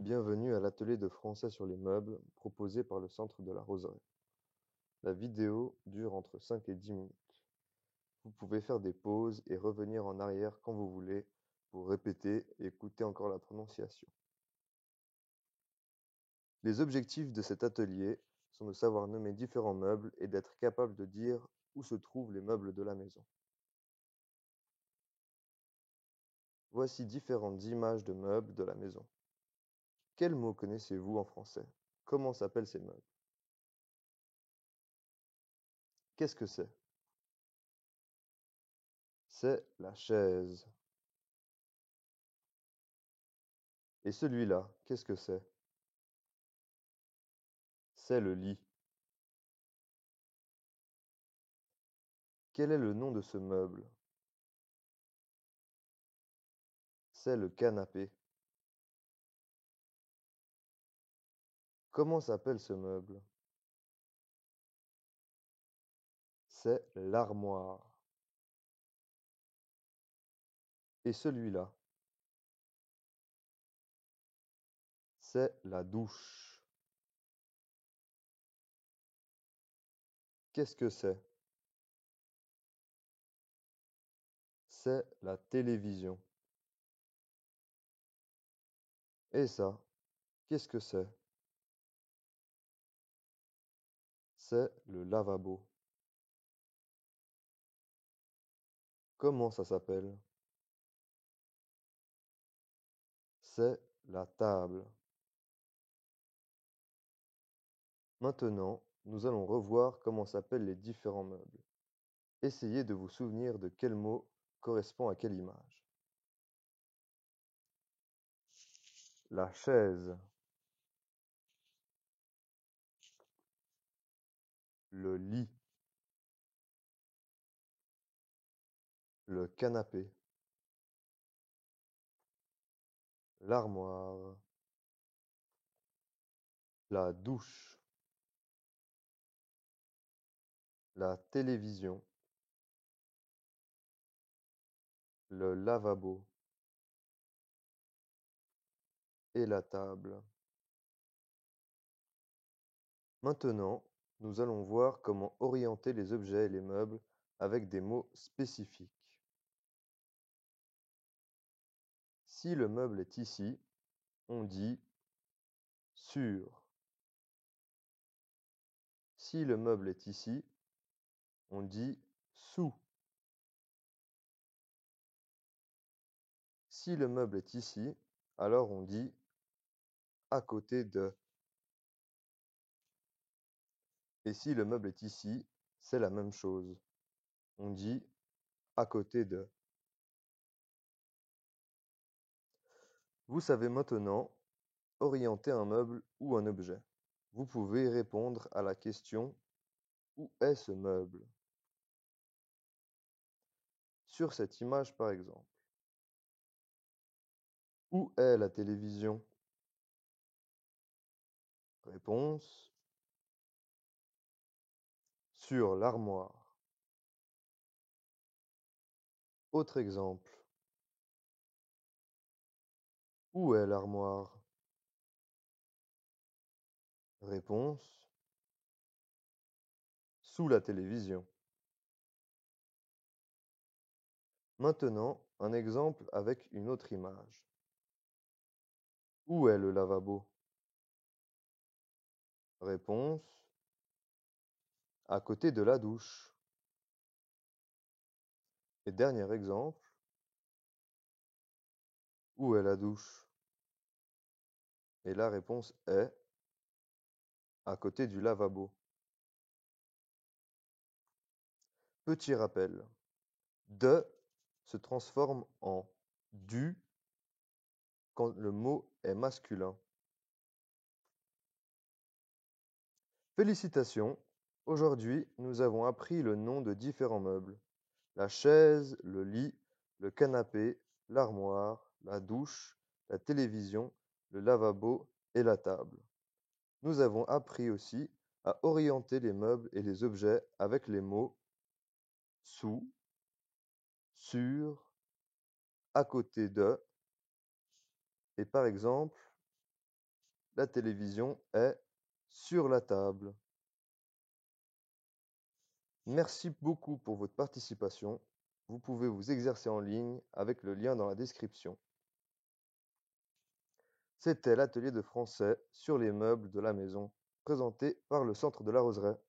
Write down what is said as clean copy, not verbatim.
Bienvenue à l'atelier de français sur les meubles proposé par le Centre de la Roseraie. La vidéo dure entre 5 et 10 minutes. Vous pouvez faire des pauses et revenir en arrière quand vous voulez pour répéter et écouter encore la prononciation. Les objectifs de cet atelier sont de savoir nommer différents meubles et d'être capable de dire où se trouvent les meubles de la maison. Voici différentes images de meubles de la maison. Quels mots connaissez-vous en français? Comment s'appellent ces meubles? Qu'est-ce que c'est? C'est la chaise. Et celui-là, qu'est-ce que c'est? C'est le lit. Quel est le nom de ce meuble? C'est le canapé. Comment s'appelle ce meuble? C'est l'armoire. Et celui-là? C'est la douche. Qu'est-ce que c'est? C'est la télévision. Et ça, qu'est-ce que c'est? C'est le lavabo. Comment ça s'appelle? C'est la table. Maintenant, nous allons revoir comment s'appellent les différents meubles. Essayez de vous souvenir de quel mot correspond à quelle image. La chaise, le lit, le canapé, l'armoire, la douche, la télévision, le lavabo et la table. Maintenant, nous allons voir comment orienter les objets et les meubles avec des mots spécifiques. Si le meuble est ici, on dit sur. Si le meuble est ici, on dit sous. Si le meuble est ici, alors on dit à côté de. Et si le meuble est ici, c'est la même chose. On dit à côté de. Vous savez maintenant orienter un meuble ou un objet. Vous pouvez répondre à la question où est ce meuble? Sur cette image par exemple. Où est la télévision? Réponse. Sur l'armoire. Autre exemple. Où est l'armoire? Réponse. Sous la télévision. Maintenant, un exemple avec une autre image. Où est le lavabo? Réponse. À côté de la douche. Et dernier exemple. Où est la douche? Et la réponse est à côté du lavabo. Petit rappel. De se transforme en du quand le mot est masculin. Félicitations! Aujourd'hui, nous avons appris le nom de différents meubles. La chaise, le lit, le canapé, l'armoire, la douche, la télévision, le lavabo et la table. Nous avons appris aussi à orienter les meubles et les objets avec les mots sous, sur, à côté de, et par exemple, La télévision est sur la table. Merci beaucoup pour votre participation. Vous pouvez vous exercer en ligne avec le lien dans la description. C'était l'atelier de français sur les meubles de la maison, présenté par le Centre de la Roseraie.